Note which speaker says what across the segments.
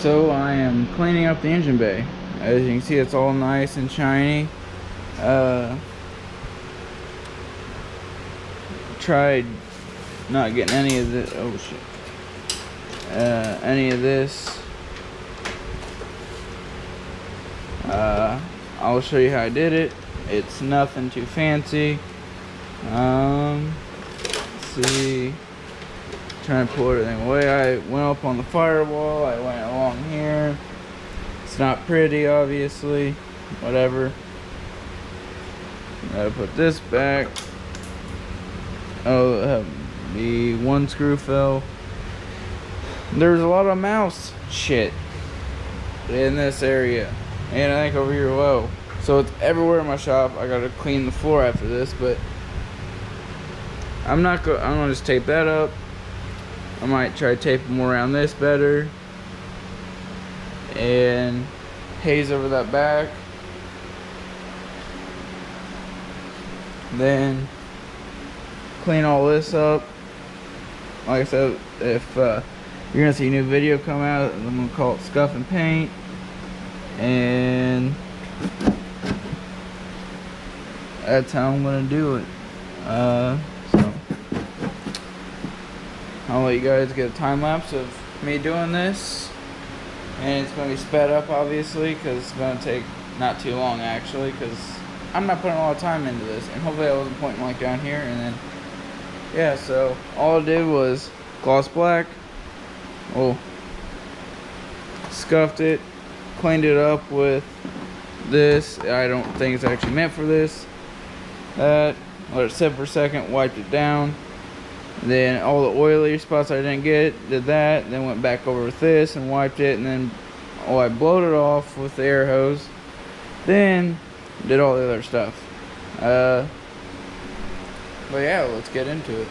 Speaker 1: So I am cleaning up the engine bay. As you can see, it's all nice and shiny. Tried not getting any of this. Oh shit. Any of this. I'll show you how I did it. It's nothing too fancy. Let's see. Trying to pull everything away. I went up on the firewall. I went along here. It's not pretty, obviously. Whatever. Gotta put this back. Oh, the one screw fell. There's a lot of mouse shit in this area, and I think over here low. So it's everywhere in my shop. I gotta clean the floor after this, but I'm gonna just tape that up. I might try to tape them around this better and haze over that back. Then clean all this up. Like I said, if you're gonna see a new video come out, I'm gonna call it Scuff and Paint, and that's how I'm gonna do it. So I'll let you guys get a time lapse of me doing this, and it's gonna be sped up obviously because it's gonna take not too long actually, because I'm not putting a lot of time into this, and hopefully I wasn't pointing like down here. And then yeah, so all I did was gloss black, scuffed it, cleaned it up with this. I don't think it's actually meant for this. That, let it sit for a second, wiped it down. Then all the oily spots I didn't get, did that. Then went back over with this and wiped it, and then I blowed it off with the air hose. Then did all the other stuff. But yeah, let's get into it.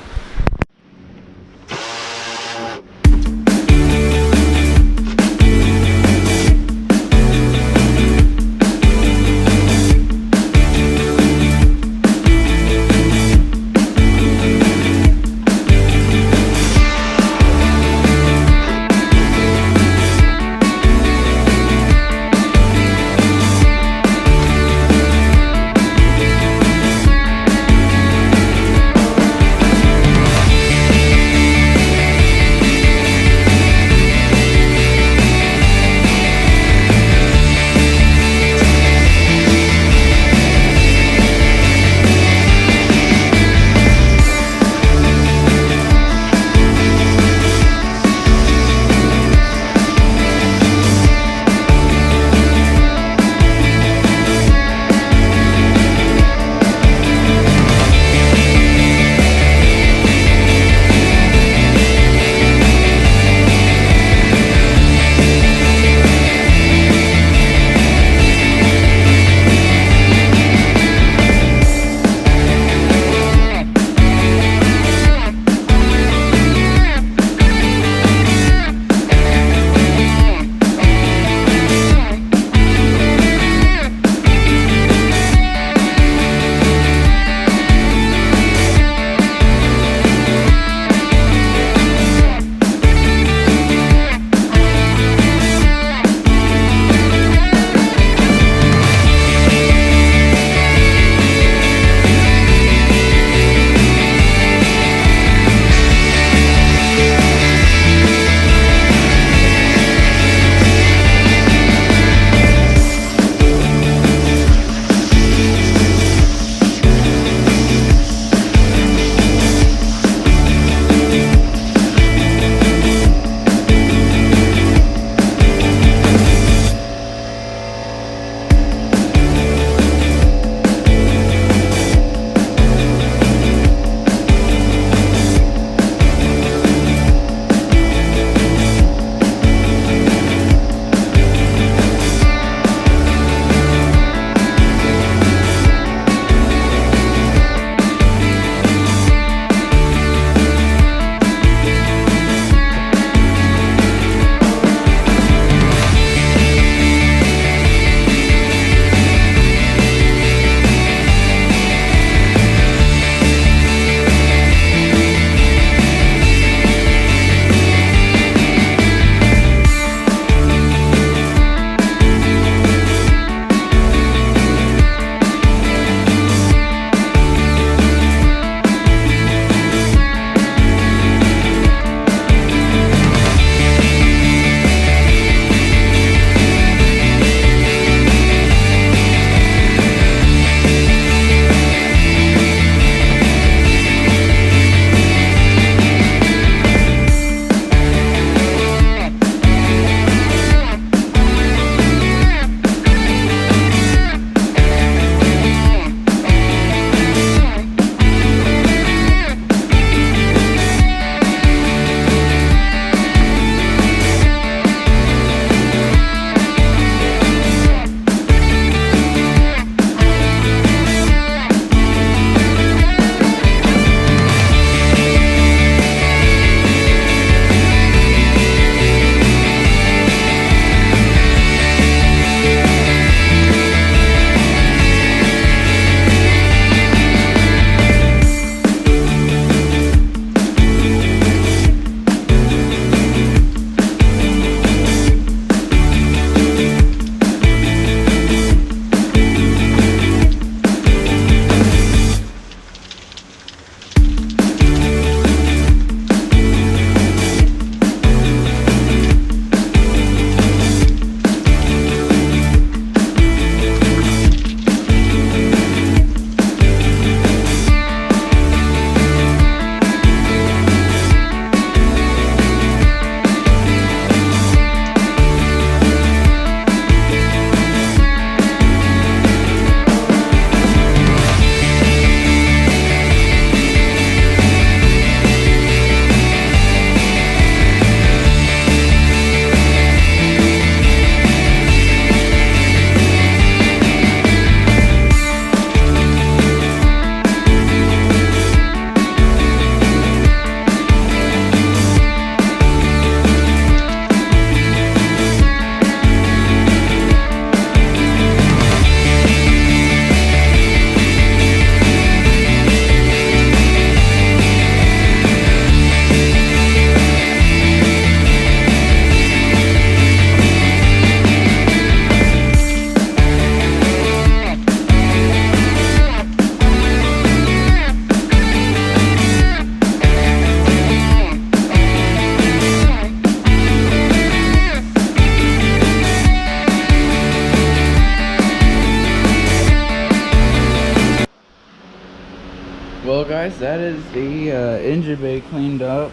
Speaker 1: guys, that is the engine bay cleaned up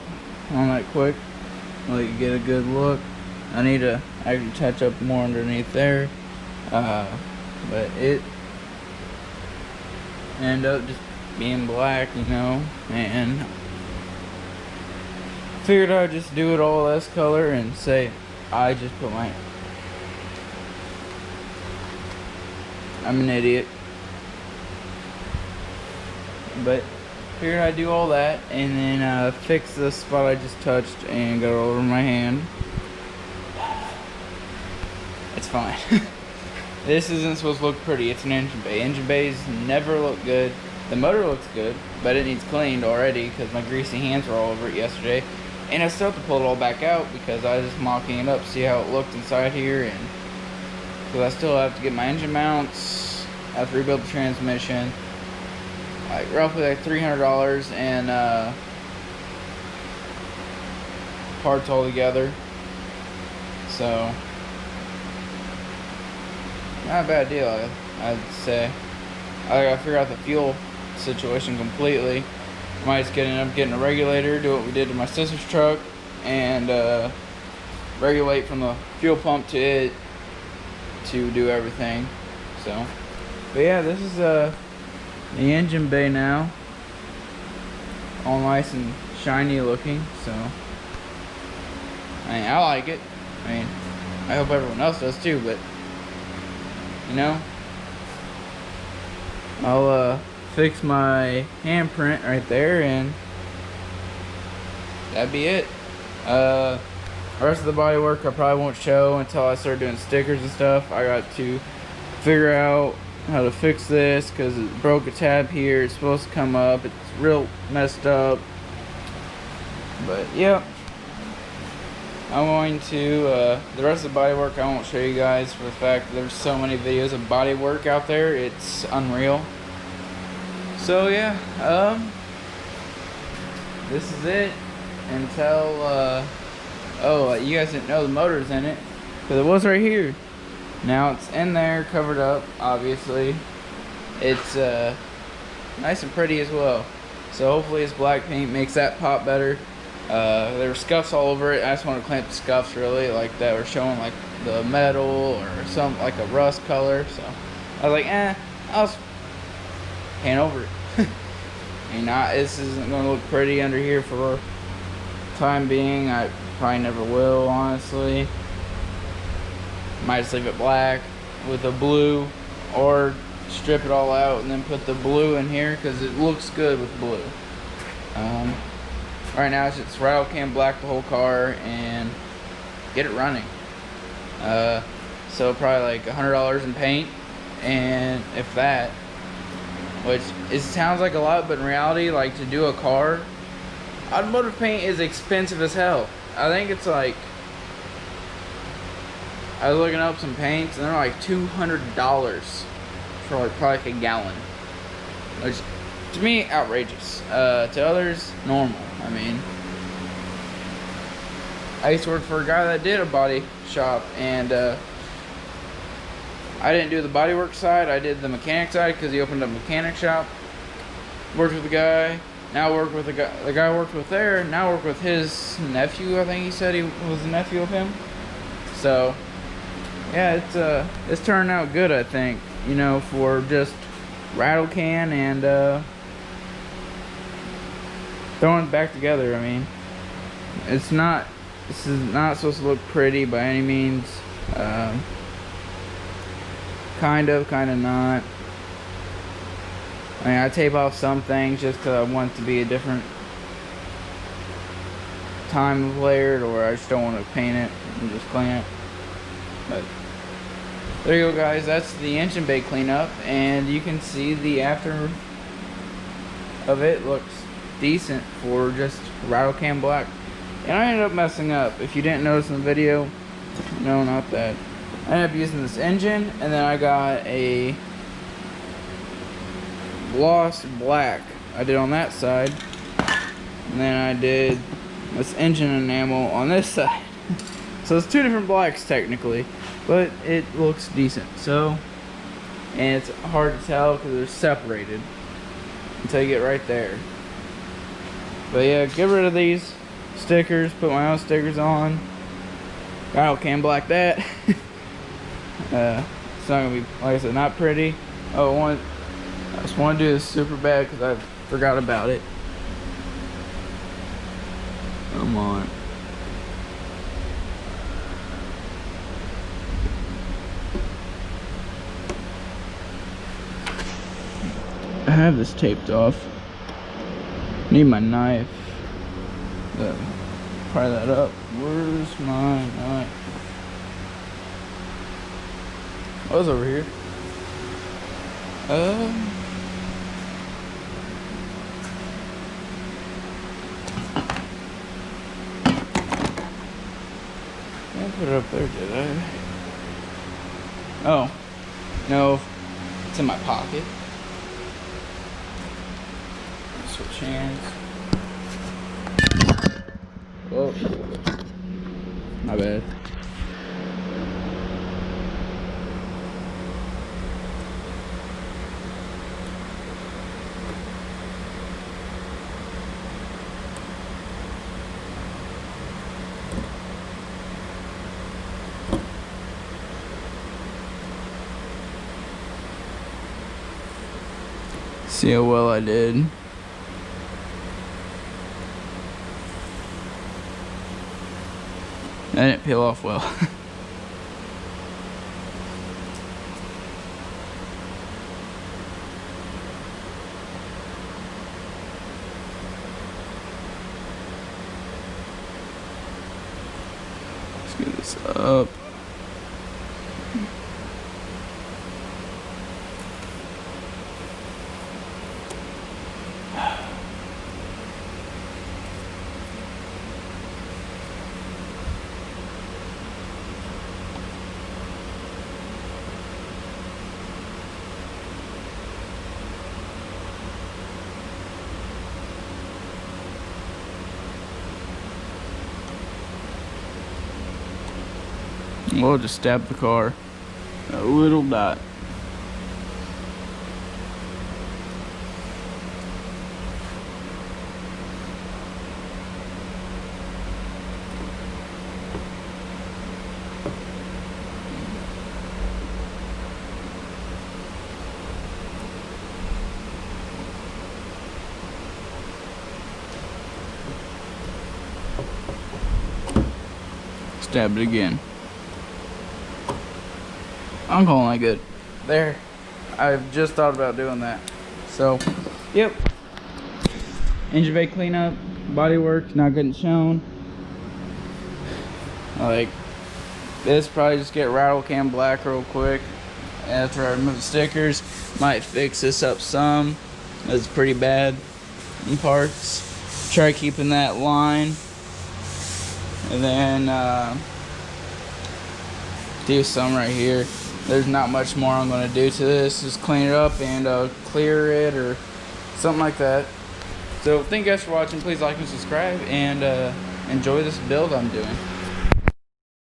Speaker 1: on that quick. Let you get a good look. I need to actually touch up more underneath there, but it ended up just being black, you know, and figured I'd just do it all this color and say I just put my, I'm an idiot, but figured I'd do all that and then fix the spot I just touched and got it all over my hand. It's fine. This isn't supposed to look pretty. It's an engine bay. Engine bays never look good. The motor looks good, but it needs cleaned already because my greasy hands were all over it yesterday. And I still have to pull it all back out because I was just mocking it up, see how it looked inside here, and because I still have to get my engine mounts, I have to rebuild the transmission, like roughly like $300 and parts all together. So not a bad deal, I'd say. I gotta figure out the fuel situation completely. Might just end up getting a regulator, do what we did to my sister's truck, and regulate from the fuel pump to it to do everything. So, but yeah, this is the engine bay now, all nice and shiny looking. So, I mean, I like it. I mean, I hope everyone else does too. But you know, I'll fix my handprint right there and that'd be it. The rest of the body work I probably won't show until I start doing stickers and stuff. I got to figure out how to fix this because it broke a tab here. It's supposed to come up. It's real messed up. But yeah, I'm going to the rest of the body work I won't show you guys for the fact that there's so many videos of body work out there. It's unreal. So yeah, this is it until oh, you guys didn't know the motor's in it because it was right here. Now it's in there, covered up. Obviously, it's nice and pretty as well. So hopefully this black paint makes that pop better. There were scuffs all over it. I just want to clamp the scuffs really, like that were showing like the metal or some like a rust color. So I was like, I'll just paint over it. And this isn't going to look pretty under here for the time being. I probably never will, honestly. Might just leave it black with a blue, or strip it all out and then put the blue in here because it looks good with blue. Right now it's just rattle can black the whole car and get it running. So probably like $100 in paint, and if that, which it sounds like a lot, but in reality, like to do a car, automotive paint is expensive as hell. I think it's like, I was looking up some paints and they're like $200 for like probably like a gallon, which to me outrageous. To others, normal. I mean, I used to work for a guy that did a body shop, and I didn't do the bodywork side, I did the mechanic side because he opened up a mechanic shop. Worked with the guy, now work with the guy I worked with there, now work with his nephew. I think he said he was the nephew of him. So yeah, it's turning out good, I think, you know, for just rattle can and throwing it back together. I mean, this is not supposed to look pretty by any means. Kind of not. I mean, I tape off some things just because I want it to be a different time of layered, or I just don't want to paint it and just clean it. But there you go, guys. That's the engine bay cleanup, and you can see the after of it looks decent for just rattle can black. And I ended up messing up. If you didn't notice in the video, no, not that. I ended up using this engine, and then I got a gloss black. I did on that side, and then I did this engine enamel on this side. So it's two different blacks technically, but it looks decent. So, and it's hard to tell because they're separated until you get right there. But yeah, get rid of these stickers, put my own stickers on. I can black that. It's not gonna be, like I said, not pretty. Oh, I just want to do this super bad because I forgot about it. Come on. I have this taped off. Need my knife. Pry that up. Where's my knife? Oh, it's over here. I put it up there, did I? Oh, no, it's in my pocket. Switch hands. Whoa, my bad. See how well I did. That didn't peel off well. Let's get this up. We'll just stab the car a little dot. Stab it again. I'm calling that good. There. I've just thought about doing that. So, yep. Engine bay cleanup, body work, not getting shown. Like, this probably just get rattle can black real quick. After I remove the stickers, might fix this up some. It's pretty bad in parts. Try keeping that line. And then, do some right here. There's not much more I'm going to do to this. Just clean it up and clear it or something like that. So thank you guys for watching. Please like and subscribe and enjoy this build I'm doing.